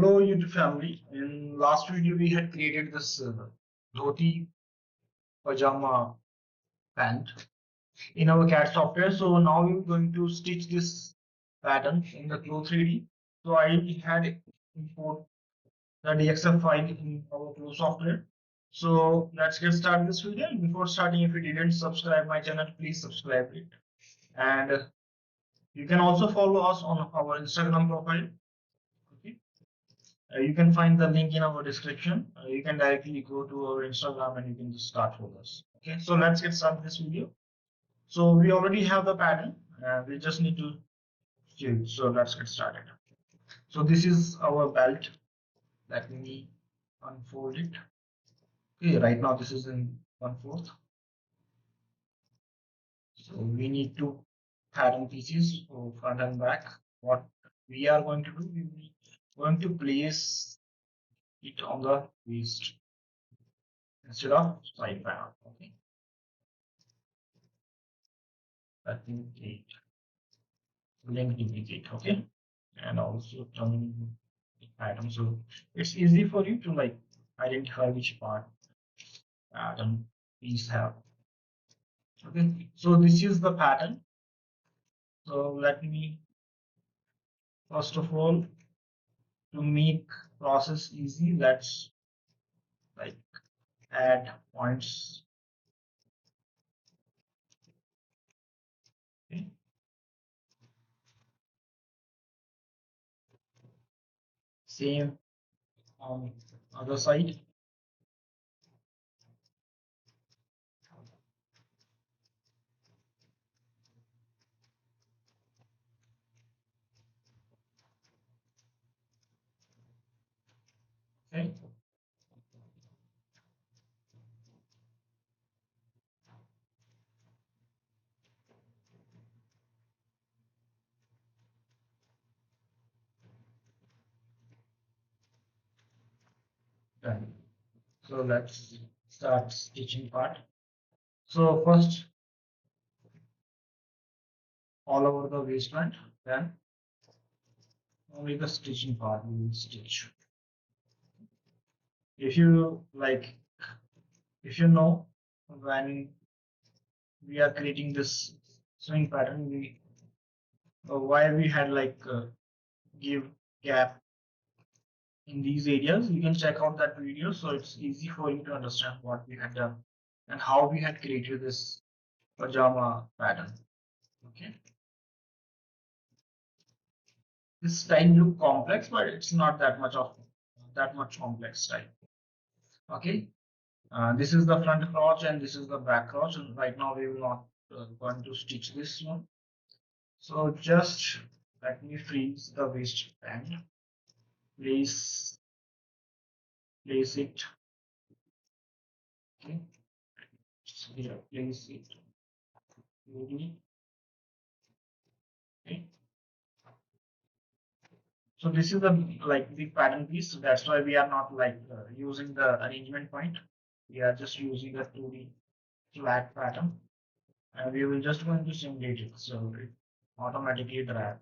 Hello YouTube family. In last video we had created this dhoti pajama pant in our CAD software. So now we're going to stitch this pattern in the Flow 3D. So I had import the DXF file in our Flow software. So let's get started this video. Before starting, if you didn't subscribe my channel, please subscribe it. And you can also follow us on our Instagram profile. Okay. You can find the link in our description. You can directly go to our Instagram and you can just start with us. Okay, so let's get started this video. So we already have the pattern. We just need to choose. So let's get started. So this is our belt. Let me unfold it. Okay, right now this is in 1/4. So we need to pattern pieces for front and back. What we are going to do, we are going to place it on the waist instead of side panel. Okay. Let me take link duplicate. Okay, and also turn item, so it's easy for you to like identify which part pattern piece have. Okay, so this is the pattern. So let me first of all, to make process easy, let's like add points. Okay. Same on other side. Okay. Done. So let's start stitching part. So first all over the waistband, then only the stitching part we will stitch. If you like, if you know, when we are creating this swing pattern, we why we had like give gap in these areas, you can check out that video, so it's easy for you to understand what we had done and how we had created this pajama pattern. Okay, this style look complex, but it's not that much complex style. Okay, this is the front crotch and this is the back crotch, and right now we will not going to stitch this one. So just let me freeze the waistband. Place it. Okay. Here, place it. Really. Okay. So this is the like the pattern piece. So that's why we are not like using the arrangement point. We are just using the 2D flat pattern, and we will just going to simulate it. So it automatically drag.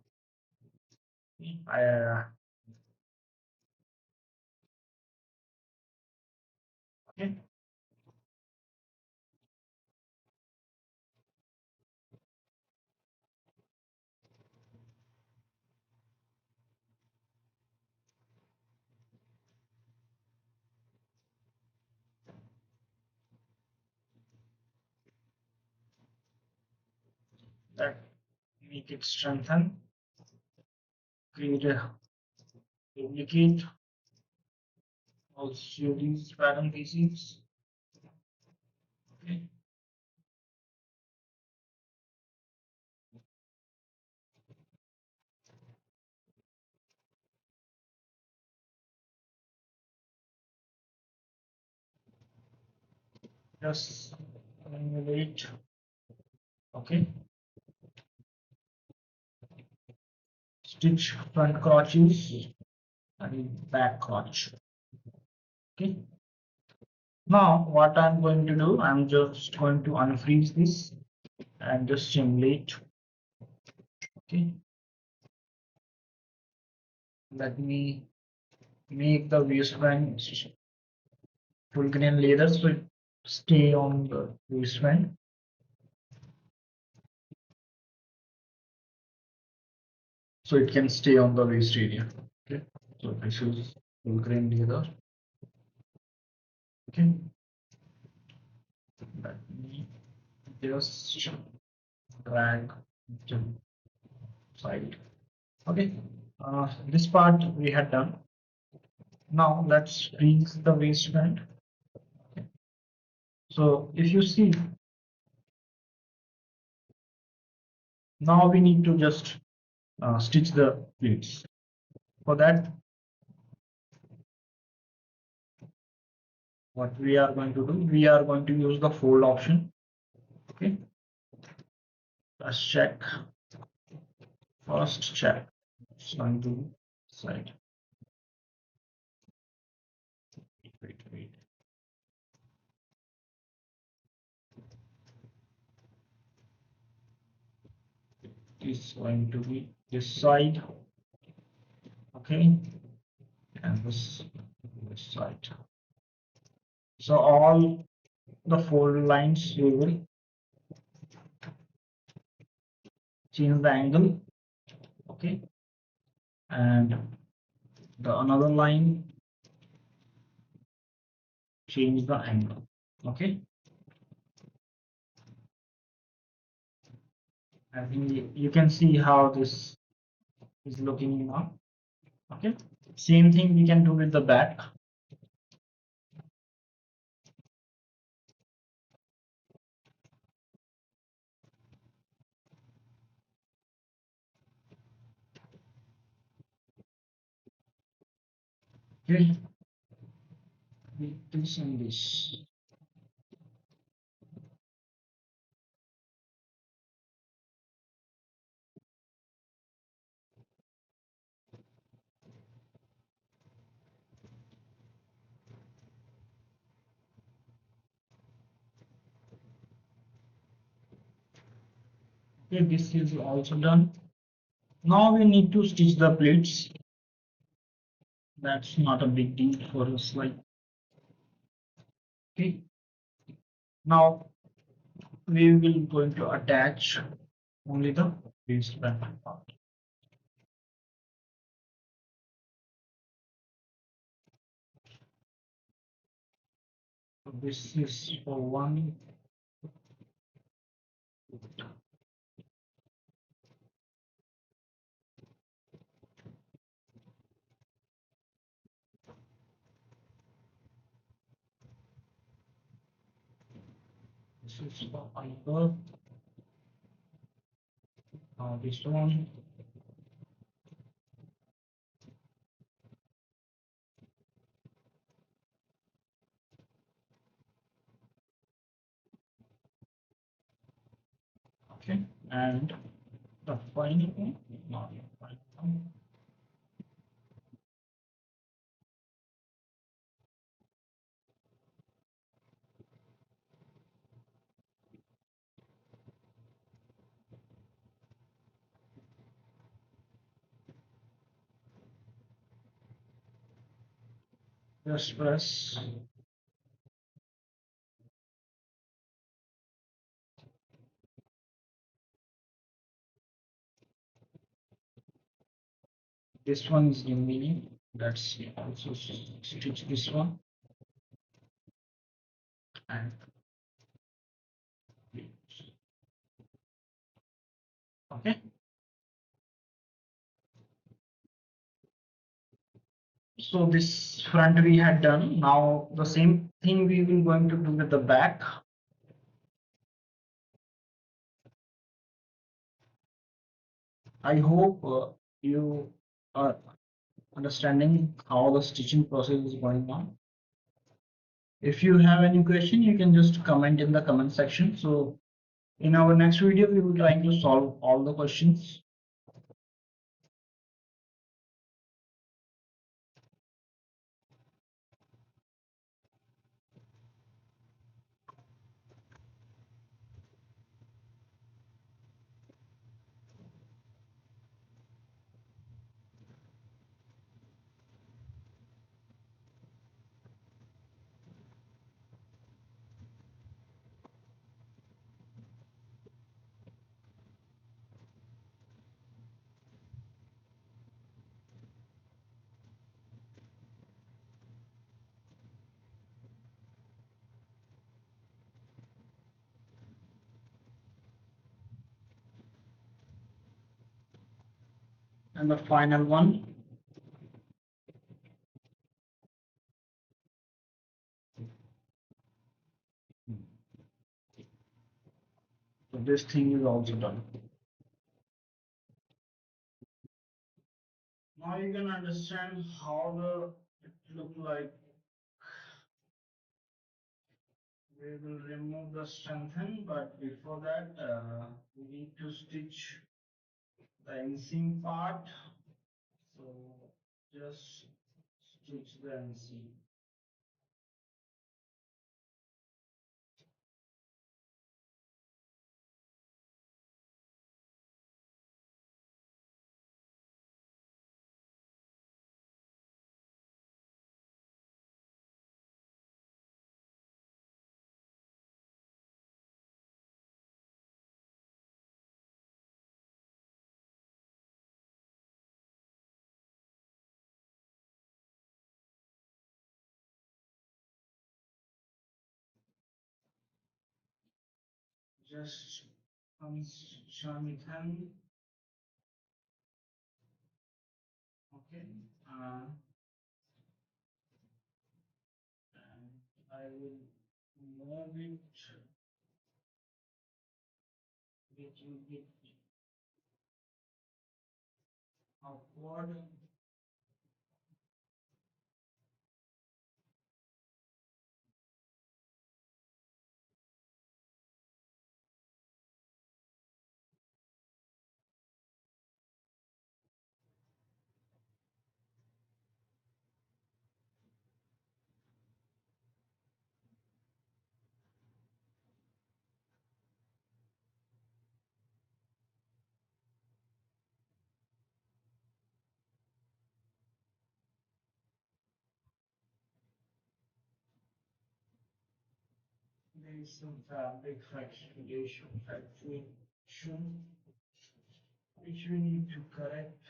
Okay. That make it strengthen. Create a duplicate. Also these pattern pieces. Okay. Just wait. Okay. Stitch front crotches and back crotch. Okay. Now what I'm going to do, I'm just going to unfreeze this and just simulate. Okay. Let me make the waistband full grain leather, so it stay on the waistband. So it can stay on the waist area. Okay, so this is full grain leather. Okay, let me just drag to side. Okay, this part we had done. Now let's freeze the waistband. Okay. So if you see, now we need to just stitch the pleats. For that, what we are going to do, we are going to use the fold option. Okay, let's check. First check. It's going to side. Wait. It's going to be this side. Okay, and this side. So all the fold lines we will change the angle. Okay, and the another line change the angle. Okay, I think you can see how this is looking now. Okay, same thing we can do with the back. Okay, with this and this. Okay, this is also done. Now we need to stitch the pleats. That's not a big deal for us. Like, okay, now we will going to attach only the waistband part. So this is for one. This is for another. This one. Okay, and the final one, not the final one. Just press. This one is remaining. Let's also stitch this one and okay. So this front we had done. Now the same thing we will going to do with the back. I hope you are understanding how the stitching process is going on. If you have any question, you can just comment in the comment section. So in our next video, we will try to solve all the questions. And the final one. So this thing is also done. Now you can understand how it look like. We will remove the strengthen, but before that, we need to stitch the inseam part. So just stitch the inseam. Just strengthen. Okay. And I will move it little bit upward. There is some fabric fractionation, which we need to correct.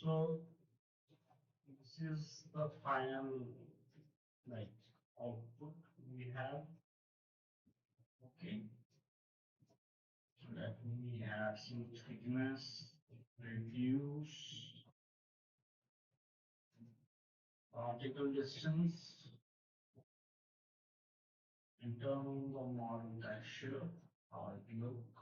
So this is the final like output we have. Okay. So that we have some thickness, reduce particle distance, internal the model texture, how it look.